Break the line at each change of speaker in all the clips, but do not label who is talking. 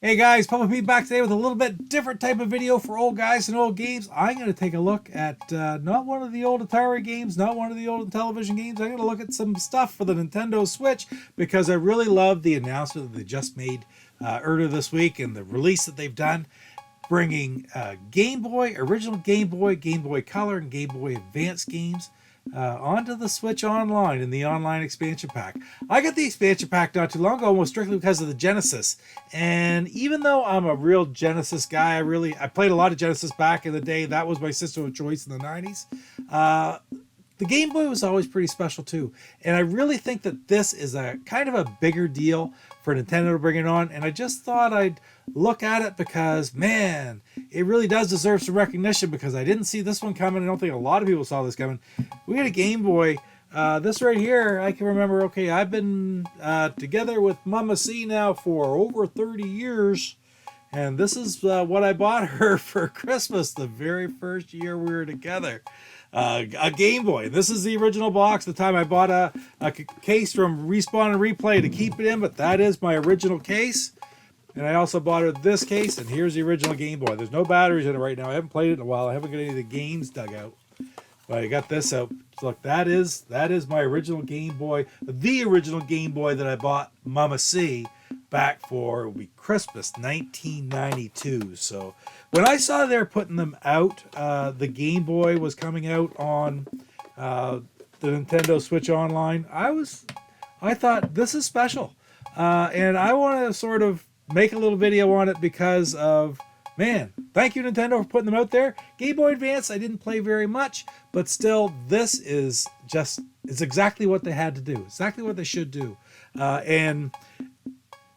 Hey guys, Papa Pete back today with a little bit different type of video for old guys and old games. I'm going to take a look at not one of the old Atari games, not one of the old television games. I'm going to look at some stuff for the Nintendo Switch because I really love the announcement that they just made earlier this week and the release that they've done, bringing Game Boy, original Game Boy, Game Boy Color, and Game Boy Advance games onto the Switch Online in the online expansion pack. I got the expansion pack not too long ago, almost strictly because of the Genesis. And even though I'm a real Genesis guy, I played a lot of Genesis back in the day. That was my system of choice in the '90s. Uh, the Game Boy was always pretty special too. And I really think that this is a kind of a bigger deal for Nintendo to bring it on. And I just thought I'd look at it because, man, it really does deserve some recognition because I didn't see this one coming. I don't think a lot of people saw this coming. We had a Game Boy. This right here, I can remember, okay, I've been together with Mama C now for over 30 years. And this is what I bought her for Christmas the very first year we were together. A Game Boy. This is the original box. The time I bought a case from Respawn and Replay to keep it in, but that is my original case. And I also bought her this case, and here's the original Game Boy. There's no batteries in it right now. I haven't played it in a while. I haven't got any of the games dug out. But I got this out. So look, that is my original Game Boy. The original Game Boy that I bought Mama C back for, it will be Christmas 1992. So when I saw they're putting them out, the Game Boy was coming out on the Nintendo Switch Online. I thought this is special, and I want to sort of make a little video on it because of, man, thank you Nintendo for putting them out there. Game Boy Advance I didn't play very much, but still this is exactly what they had to do, exactly what they should do, and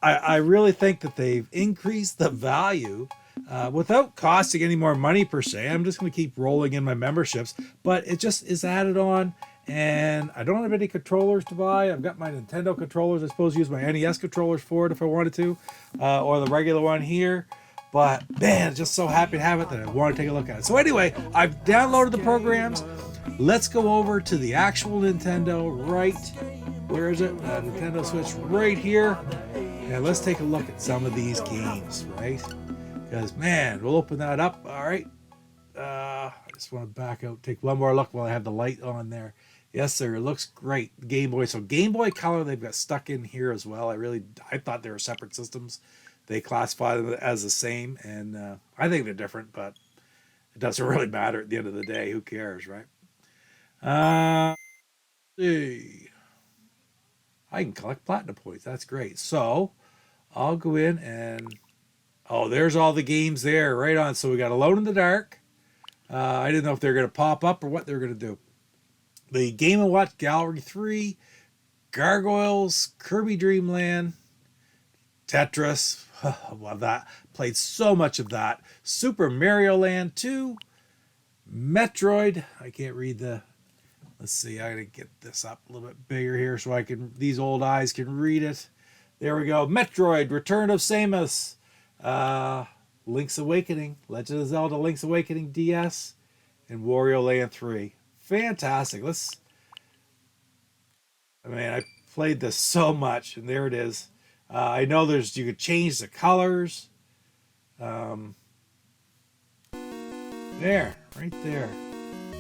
I really think that they've increased the value without costing any more money per se. I'm just going to keep rolling in my memberships, but it just is added on. And I don't have any controllers to buy. I've got my Nintendo controllers. I suppose use my NES controllers for it if I wanted to, or the regular one here. But man, just so happy to have it that I want to take a look at it. So anyway, I've downloaded the programs. Let's go over to the actual Nintendo right. Where is it? Nintendo Switch right here. And let's take a look at some of these games, right? Because man, we'll open that up. All right. I just want to back out, take one more look while I have the light on there. Yes, sir. It looks great. Game Boy. So Game Boy Color, they've got stuck in here as well. I thought they were separate systems. They classify them as the same, and I think they're different, but it doesn't really matter at the end of the day. Who cares, right? See. I can collect platinum points. That's great. So I'll go in and, oh, there's all the games there right on. So we got Alone in the Dark. I didn't know if they're going to pop up or what they're going to do. The Game & Watch Gallery 3, Gargoyles, Kirby Dream Land, Tetris. Love that. Played so much of that. Super Mario Land 2, Metroid. I can't read the. Let's see. I gotta get this up a little bit bigger here so these old eyes can read it. There we go. Metroid, Return of Samus, Link's Awakening, Legend of Zelda: Link's Awakening DS, and Wario Land 3. Fantastic. I played this so much, and there it is. I know you could change the colors. Um, right there.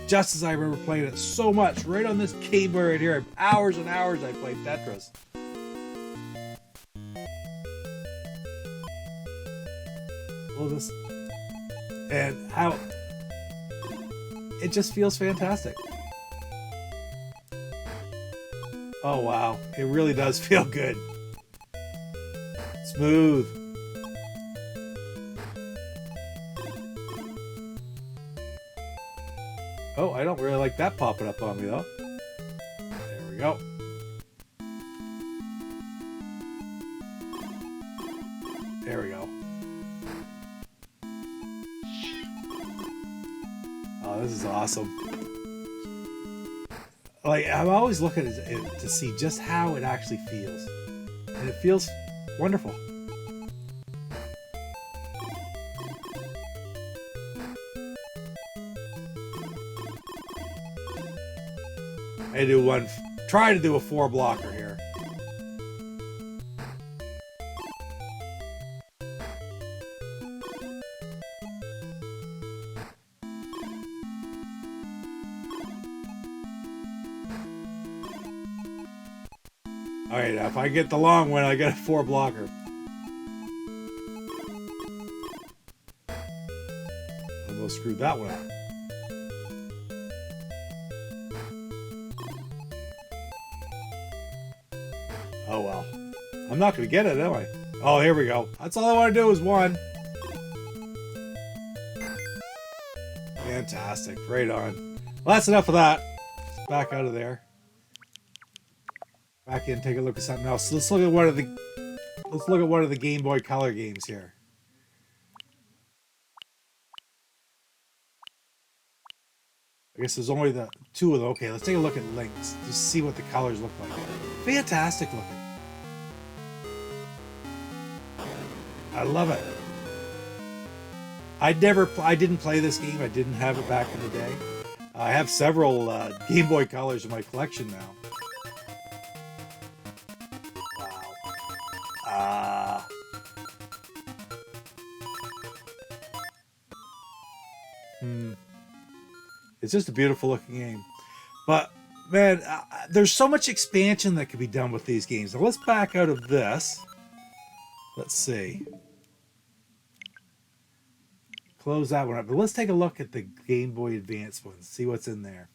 Just as I remember playing it so much, right on this Game Boy right here. Hours and hours I played Tetris. Well, and how it just feels fantastic. Oh wow, it really does feel good. Smooth. Oh, I don't really like that popping up on me though. There we go. There we go. Oh, this is awesome. Like, I'm always looking at it to see just how it actually feels. And it feels wonderful. Try to do a 4 blocker here. All right, if I get the long one, I get a 4 blocker. Almost screwed that one up. Oh well. I'm not going to get it, am I? Oh, here we go. That's all I want to do is 1. Fantastic. Right on. Well, that's enough of that. Back out of there. Back in, take a look at something else. Let's look at one of the Game Boy Color games here. I guess there's only the 2 of them. Okay, let's take a look at Links. Just see what the colors look like. Fantastic looking. I love it. I didn't play this game. I didn't have it back in the day. I have several Game Boy Colors in my collection now. Wow. It's just a beautiful looking game. But, man, there's so much expansion that could be done with these games. Now, let's back out of this. Let's see. Close that one up. But let's take a look at the Game Boy Advance ones. See what's in there.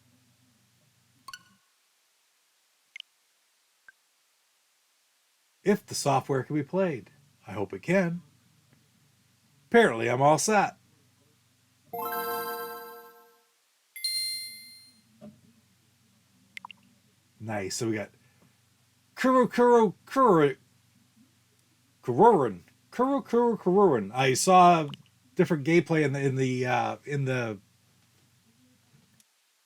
If the software can be played. I hope it can. Apparently, I'm all set. Nice. So we got Kururin. I saw different gameplay in the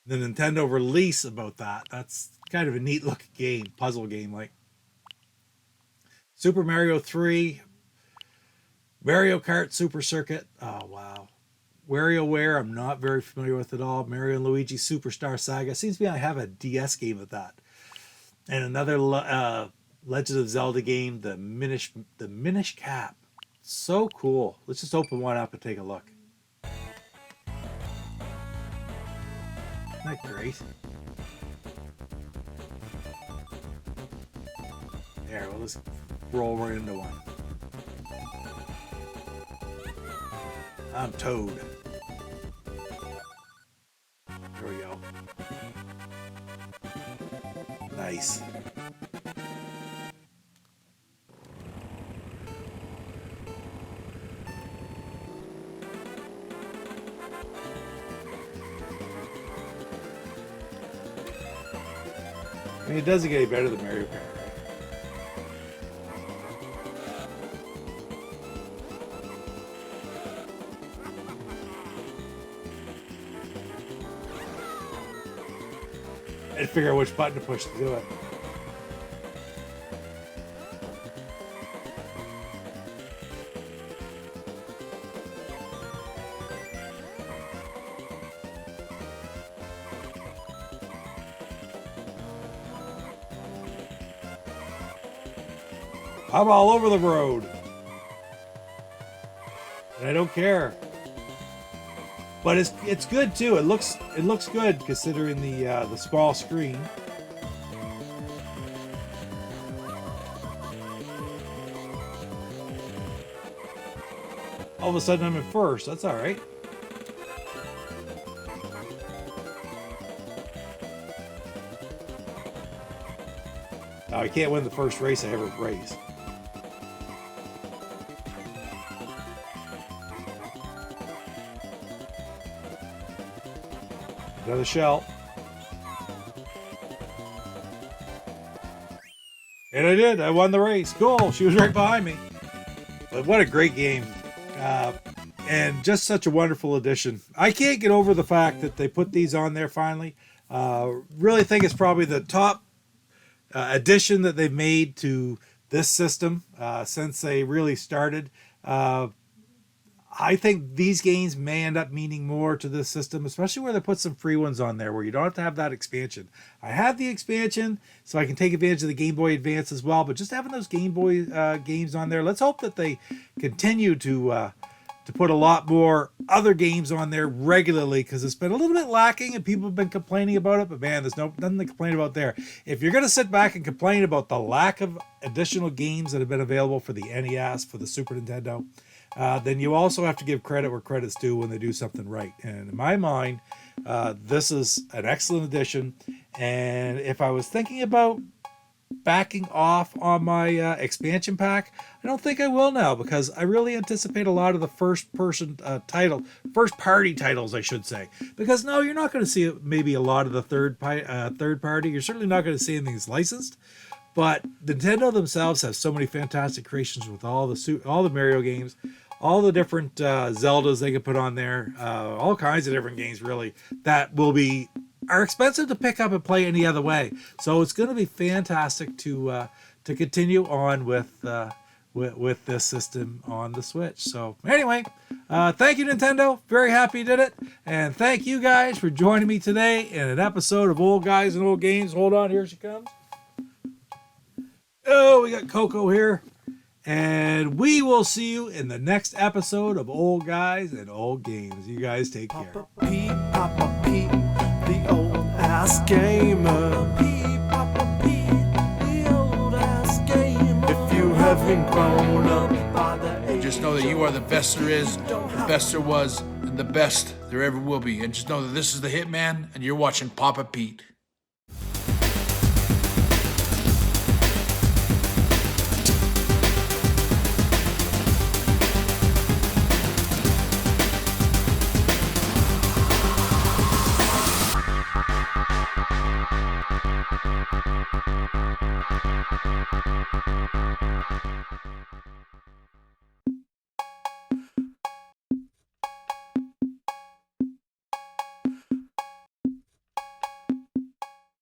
Nintendo release about that. That's kind of a neat looking game, puzzle game like. Super Mario 3, Mario Kart Super Circuit. Oh wow. WarioWare, I'm not very familiar with at all. Mario and Luigi Superstar Saga. Seems to me I have a DS game with that. And another Legend of Zelda game, the Minish Cap. So cool. Let's just open one up and take a look. Isn't that great? There, we'll just roll right into one. I'm Toad. There we go. Nice. I mean, it doesn't get any better than Mario Kart, right? And figure out which button to push to do it. I'm all over the road. And I don't care. But it's good too. It looks good considering the small screen. All of a sudden I'm in first. That's all right. Now I can't win the first race I ever race. Another shell. And I did. I won the race. Cool. She was right behind me. But what a great game. And just such a wonderful addition. I can't get over the fact that they put these on there finally. Really think it's probably the top addition that they've made to this system since they really started. I think these games may end up meaning more to this system, especially where they put some free ones on there where you don't have to have that expansion. I have the expansion, so I can take advantage of the Game Boy Advance as well, but just having those Game Boy games on there, let's hope that they continue to put a lot more other games on there regularly because it's been a little bit lacking and people have been complaining about it. But man, there's nothing to complain about there. If you're going to sit back and complain about the lack of additional games that have been available for the NES, for the Super Nintendo, then you also have to give credit where credit's due when they do something right. And in my mind, this is an excellent addition. And if I was thinking about backing off on my expansion pack, I don't think I will now, because I really anticipate a lot of the first party titles, I should say. Because no, you're not going to see maybe a lot of the third party. You're certainly not going to see anything that's licensed. But Nintendo themselves have so many fantastic creations with all the Mario games, all the different Zeldas they can put on there, all kinds of different games really that are expensive to pick up and play any other way. So it's going to be fantastic to continue on with this system on the Switch. So anyway, thank you, Nintendo. Very happy you did it. And thank you guys for joining me today in an episode of Old Guys and Old Games. Hold on, here she comes. Oh, we got Coco here. And we will see you in the next episode of Old Guys and Old Games. You guys take care.
Papa Pete, the old ass gamer. Papa Pete, the old ass gamer. If you haven't grown up by the age,
just know that you are the best there is, the best there was, and the best there ever will be. And just know that this is the Hitman, and you're watching Papa Pete.